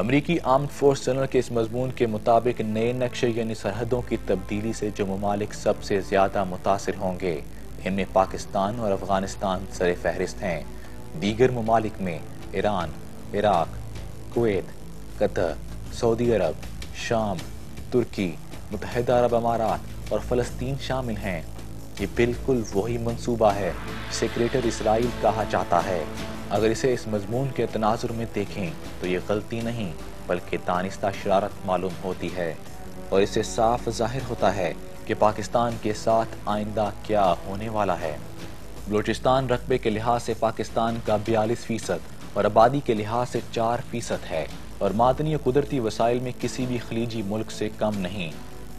امریکی armed force general کے اس مضمون کے مطابق نئے نقشے یعنی سرحدوں کی تبدیلی سے جو ممالک سب سے زیادہ متاثر ہوں گے ان میں پاکستان اور افغانستان سر فہرست ہیں۔ دیگر ممالک میں ایران، عراق، کویت، قطر، سعودی عرب، شام، ترکی، متحدہ عرب امارات اور فلسطین شامل ہیں۔ یہ بالکل وہی منصوبہ ہے جسے گریٹر اسرائیل کہا جاتا ہے۔ اگر اسے اس مضمون کے تناظر میں دیکھیں تو یہ غلطی نہیں بلکہ دانستہ شرارت معلوم ہوتی ہے، اور اس سے صاف ظاہر ہوتا ہے کہ پاکستان کے ساتھ آئندہ کیا ہونے والا ہے۔ بلوچستان رقبے کے لحاظ سے پاکستان کا 42% اور آبادی کے لحاظ سے 4% ہے، اور معدنی و قدرتی وسائل میں کسی بھی خلیجی ملک سے کم نہیں۔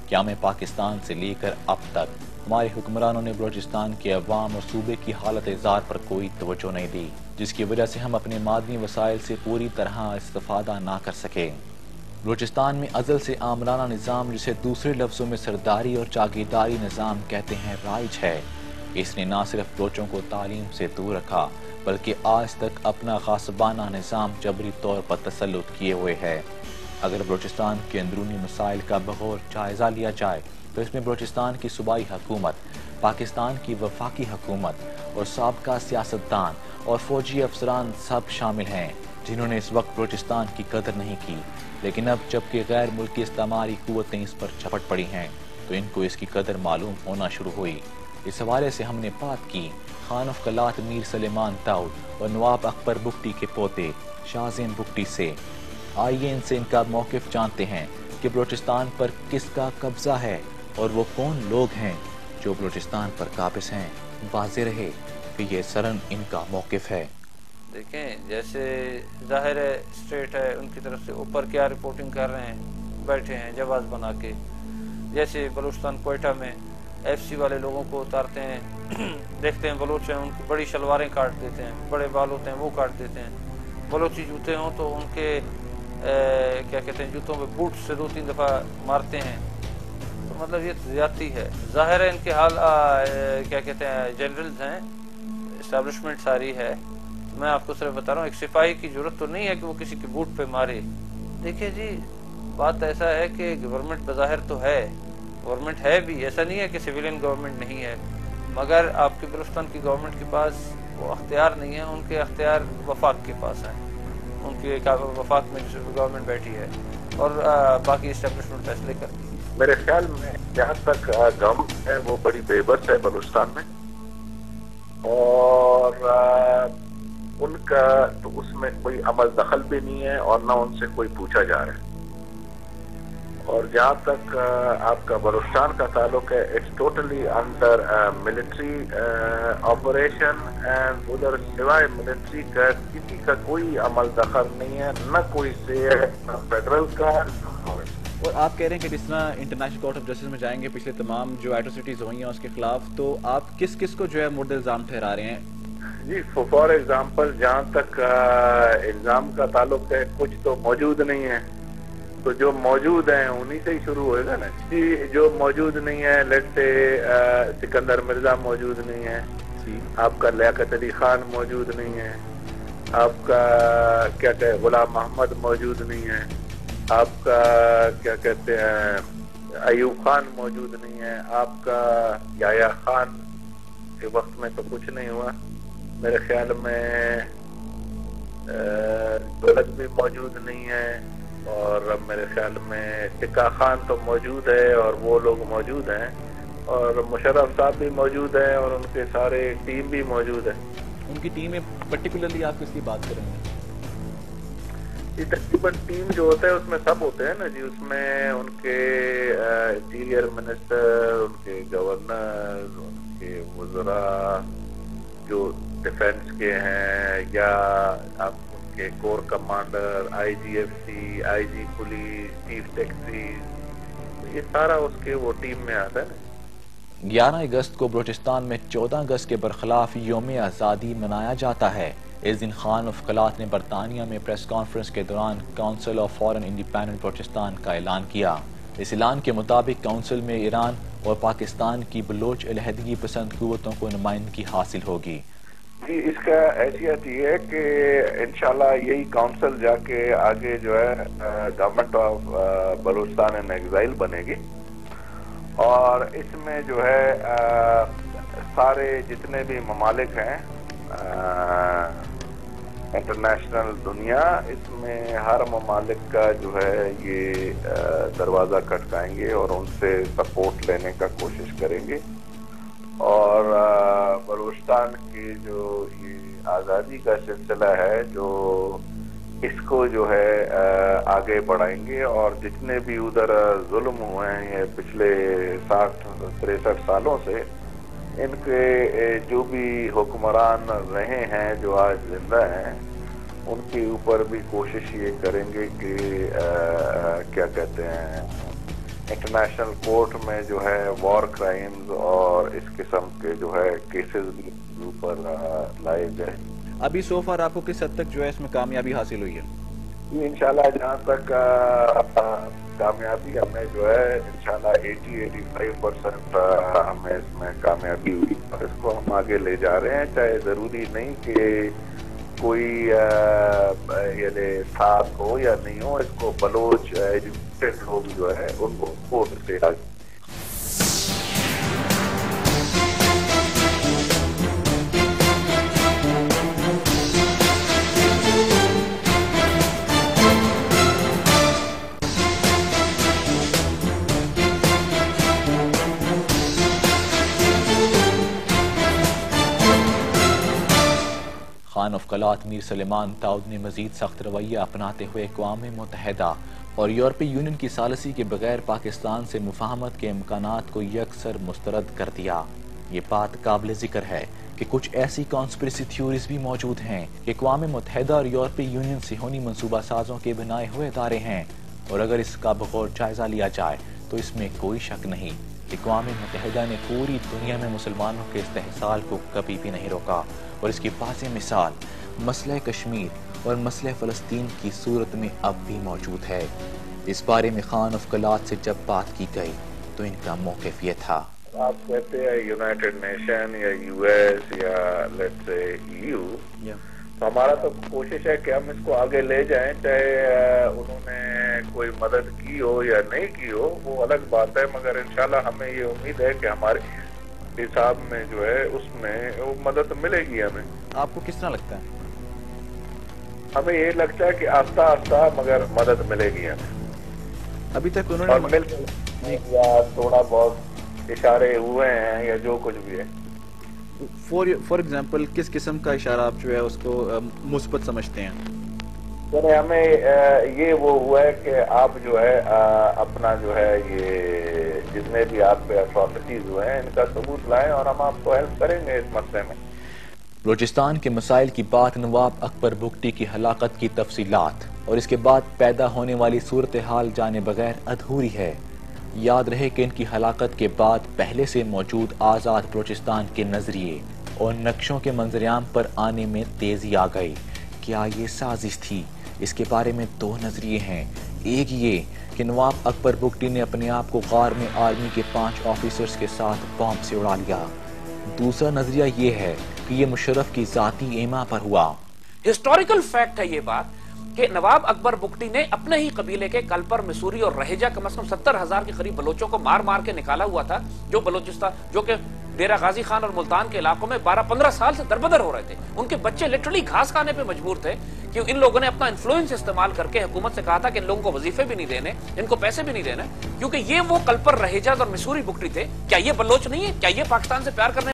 قیام پاکستان سے لے کر اب تک ہمارے حکمرانوں نے بلوچستان کے عوام اور صوبے کی حالت زار پر کوئی توجہ نہیں دی، جس کی وجہ سے ہم اپنے معدنی وسائل سے پوری طرح استفادہ نہ کر سکے۔ بلوچستان میں ازل سے آمرانہ نظام، جسے دوسرے لفظوں میں سرداری اور جاگیرداری نظام کہتے ہیں، رائج ہے۔ اس نے نہ صرف بلوچوں کو تعلیم سے دور رکھا بلکہ آج تک اپنا غاصبانہ نظام جبری طور پر تسلط کیے ہوئے ہے۔ اگر بلوچستان کے اندرونی مسائل کا بغور جائزہ لیا جائے تو اس میں بلوچستان کی صوبائی حکومت، پاکستان کی وفاقی حکومت اور سابقہ سیاستدان اور فوجی افسران سب شامل ہیں جنہوں نے اس وقت بلوچستان کی قدر نہیں کی، لیکن اب جبکہ غیر ملکی استعماری قوتیں اس پر جھپٹ پڑی ہیں تو ان کو اس کی قدر معلوم ہونا شروع ہوئی۔ اس حوالے سے ہم نے بات کی خان آف قلات میر سلیمان داؤد اور نواب اکبر بگٹی کے پوتے شاہ زین بگٹی سے۔ آئیے ان سے ان کا موقف جانتے ہیں کہ بلوچستان پر کس کا قبضہ ہے اور وہ کون لوگ ہیں جو بلوچستان پر قابض ہیں۔ واضح رہے کہ یہ سرن ان کا موقف ہے۔ دیکھیں، جیسے ظاہر ہے اسٹیٹ ہے، ان کی طرف سے اوپر کیا رپورٹنگ کر رہے ہیں، بیٹھے ہیں جواز بنا کے۔ جیسے بلوچستان کوئٹہ میں ایف سی والے لوگوں کو اتارتے ہیں، دیکھتے ہیں بلوچ ہیں، ان کی بڑی شلواریں کاٹ دیتے ہیں، بڑے بال ہوتے ہیں وہ کاٹ دیتے ہیں۔ بلوچی جوتے ہوں تو ان کے کیا کہتے ہیں جوتوں پہ بوٹ سے 2-3 دفعہ مارتے ہیں۔ تو مطلب یہ زیادتی ہے۔ ظاہر ہے ان کے حال کیا کہتے ہیں جنرلز ہیں، اسٹیبلشمنٹ ساری ہے۔ میں آپ کو صرف بتا رہا ہوں، ایک سپاہی کی ضرورت تو نہیں ہے کہ وہ کسی کے بوٹ پہ مارے۔ دیکھیے جی، بات ایسا ہے کہ گورنمنٹ بظاہر تو ہے، گورنمنٹ ہے بھی، ایسا نہیں ہے کہ سویلین گورنمنٹ نہیں ہے، مگر آپ کے بلوچستان کی گورنمنٹ کے پاس وہ اختیار نہیں ہے، ان کے اختیار وفاق کے پاس ہیں، ان کے وفاق میں گورنمنٹ بیٹھی ہے اور باقی اسٹیبلشمنٹ فیصلے کرتی ہے۔ میرے خیال میں جہاں تک گورنمنٹ ہے وہ بڑی بے بس ہے بلوچستان میں، اور ان کا تو اس میں کوئی عمل دخل بھی نہیں ہے اور نہ ان سے کوئی پوچھا جا رہا ہے۔ اور جہاں تک آپ کا بلوچستان کا تعلق ہے، it's totally under military operation, and ادھر سوائے ملٹری کا کسی کا کوئی عمل دخل نہیں ہے، نہ کوئی سے نہ فیڈرل کا۔ اور آپ کہہ رہے ہیں کہ جس طرح انٹرنیشنل کورٹ آف جسٹس میں جائیں گے پچھلے تمام جو ایٹروسٹیز ہوئی ہیں اس کے خلاف، تو آپ کس کس کو جو ہے مورد الزام ٹھہرا رہے ہیں؟ جی، فار ایگزامپل جہاں تک الزام کا تعلق ہے، کچھ تو موجود نہیں ہے، تو جو موجود ہیں انہی سے ہی شروع ہوئے گا نا۔ جی، جو موجود نہیں ہے، لیٹ سے سکندر مرزا موجود نہیں ہے، آپ کا لیاقت علی خان موجود نہیں ہے، آپ کا کیا کہتے غلام محمد موجود نہیں ہے، آپ کا کیا کہتے ہیں ایوب خان موجود نہیں ہے، آپ کا یحییٰ خان کے وقت میں تو کچھ نہیں ہوا، میرے خیال میں دولت بھی موجود نہیں ہے، اور میرے خیال میں ٹکا خان تو موجود ہے اور وہ لوگ موجود ہیں، اور مشرف صاحب بھی موجود ہیں اور ان کے سارے ٹیم بھی موجود ہے۔ ان کی ٹیم میں پرٹیکولرلی آپ کس کی بات کریں گے؟ یہ تقریباً ٹیم جو ہوتا ہے اس میں سب ہوتے ہیں نا جی، اس میں ان کے انٹیریئر منسٹر، ان کے گورنر، ان کے وزراء جو ڈیفینس کے ہیں، یا آپ ان کے کور کمانڈر، آئی جی ایف سی، آئی جی پولیس، چیف سیکرٹری، یہ سارا اس کے وہ ٹیم میں آتا ہے نا۔ 11 اگست کو بلوچستان میں 14 اگست کے برخلاف یوم آزادی منایا جاتا ہے۔ اس دن خان آف قلات نے برطانیہ میں پریس کانفرنس کے دوران council of foreign independent Balochistan کا اعلان کیا۔ اس اعلان کے مطابق کونسل میں ایران اور پاکستان کی بلوچ علیحدگی پسند قوتوں کو نمائندگی حاصل ہوگی۔ اس کا حیثیت یہ ہے کہ انشاءاللہ یہی کاؤنسل جا کے آگے جو ہے government of Balochistan in exile بنے گی، اور اس میں جو ہے سارے جتنے بھی ممالک ہیں انٹرنیشنل دنیا، اس میں ہر ممالک کا جو ہے یہ دروازہ کھٹکائیں گے اور ان سے سپورٹ لینے کا کوشش کریں گے، اور بلوچستان کی جو یہ آزادی کا سلسلہ ہے جو اس کو جو ہے آگے بڑھائیں گے، اور جتنے بھی ادھر ظلم ہوئے ہیں یہ پچھلے 63 سالوں سے، ان کے جو بھی حکمران رہے ہیں جو آج زندہ ہیں ان کے اوپر بھی کوشش یہ کریں گے کہ کیا کہتے ہیں انٹرنیشنل کورٹ میں جو ہے وار کرائمز اور اس قسم کے جو ہے کیسز بھی اوپر لائے جائیں۔ ابھی سو فار آپ کو کس حد تک جو ہے اس میں کامیابی حاصل ہوئی ہے؟ انشاءاللہ جہاں تک کامیابی ہمیں جو ہے انشاءاللہ 80-85% ہمیں اس میں کامیابی ہوئی، اور اس کو ہم آگے لے جا رہے ہیں، چاہے ضروری نہیں کہ کوئی یعنی ساتھ ہو یا نہیں ہو، اس کو بلوچ ایجوکیٹڈ لوگ جو ہے ان کو ووٹ سے آگے۔ خان افقلات میر سلیمان داؤد نے مزید سخت رویہ اپناتے ہوئے اقوام متحدہ اور یورپی یونین کی ثالثی کے بغیر پاکستان سے مفاہمت کے امکانات کو یکسر مسترد کر دیا۔ یہ بات قابل ذکر ہے کہ کچھ ایسی کانسپریسی تھیوریز بھی موجود ہیں کہ اقوام متحدہ اور یورپی یونین صہیونی منصوبہ سازوں کے بنائے ہوئے ادارے ہیں، اور اگر اس کا بغور جائزہ لیا جائے تو اس میں کوئی شک نہیں، اقوام متحدہ نے پوری دنیا میں مسلمانوں کے استحصال کو کبھی بھی نہیں روکا، اور اس کی واضح مثال مسئلہ کشمیر اور مسئلہ فلسطین کی صورت میں اب بھی موجود ہے۔ اس بارے میں خان افقلات سے جب بات کی گئی تو ان کا موقف یہ تھا۔ آپ کہتے ہیں یونائٹڈ نیشن یا یو ایس یا لیٹس سے EU، تو ہمارا تو کوشش ہے کہ ہم اس کو آگے لے جائیں، چاہے انہوں نے کوئی مدد کی ہو یا نہیں کی ہو وہ الگ بات ہے، مگر انشاءاللہ ہمیں یہ امید ہے کہ ہمارے حساب میں جو ہے اس میں وہ مدد ملے گی ہمیں۔ آپ کو کس طرح لگتا ہے؟ ہمیں یہ لگتا ہے کہ آہستہ آہستہ مگر مدد ملے گی ہمیں، ابھی تک اور انہوں مل یا تھوڑا بہت اشارے ہوئے ہیں یا جو کچھ بھی ہے۔ فور ایگزامپل کس قسم کا اشارہ آپ جو ہے اس کو مثبت سمجھتے ہیں؟ یعنی ہمیں یہ وہ ہوا ہے کہ آپ جو ہے اپنا جو ہے یہ جتنے بھی آپ پہ اٹراسٹیز ہوئے ہیں ان کا ثبوت لائیں، اور ہم آپ کو ہیلپ کریں گے اس مسئلے میں۔ بلوچستان کے مسائل کی بات نواب اکبر بگٹی کی ہلاکت کی تفصیلات اور اس کے بعد پیدا ہونے والی صورتحال جانے بغیر ادھوری ہے۔ یاد رہے کہ ان کی ہلاکت کے بعد پہلے سے موجود آزاد بلوچستان کے نظریے اور نقشوں کے منظریام پر آنے میں تیزی آ گئی۔ کیا یہ سازش تھی؟ اس کے بارے میں دو نظریے ہیں۔ ایک یہ کہ نواب اکبر بگٹی نے اپنے آپ کو غار میں آرمی کے 5 آفیسرز کے ساتھ بم سے اڑا لیا۔ دوسرا نظریہ یہ ہے کہ یہ مشرف کی ذاتی ایما پر ہوا۔ ہسٹوریکل فیکٹ ہے یہ بات کہ نواب اکبر بگٹی نے اپنے ہی قبیلے کے کلپر، مسوری اور رہیجہ کم از کم 70,000 کے قریب بلوچوں کو مار مار کے نکالا ہوا تھا، جو بلوچستان جو کہ ڈیرہ غازی خان اور ملتان کے علاقوں میں 12-15 سال سے دربدر ہو رہے تھے۔ ان کے بچے لٹرلی گھاس کھانے پہ مجبور تھے کہ ان لوگوں نے اپنا انفلوئنس استعمال کر کے حکومت سے کہا تھا کہ ان لوگوں کو وظیفے بھی نہیں دینے، ان کو پیسے بھی نہیں دینے، کیونکہ یہ وہ کلپر، رہیجہ اور مسوری بگٹی تھے۔ کیا یہ بلوچ نہیں ہے؟ کیا یہ پاکستان سے پیار کرنے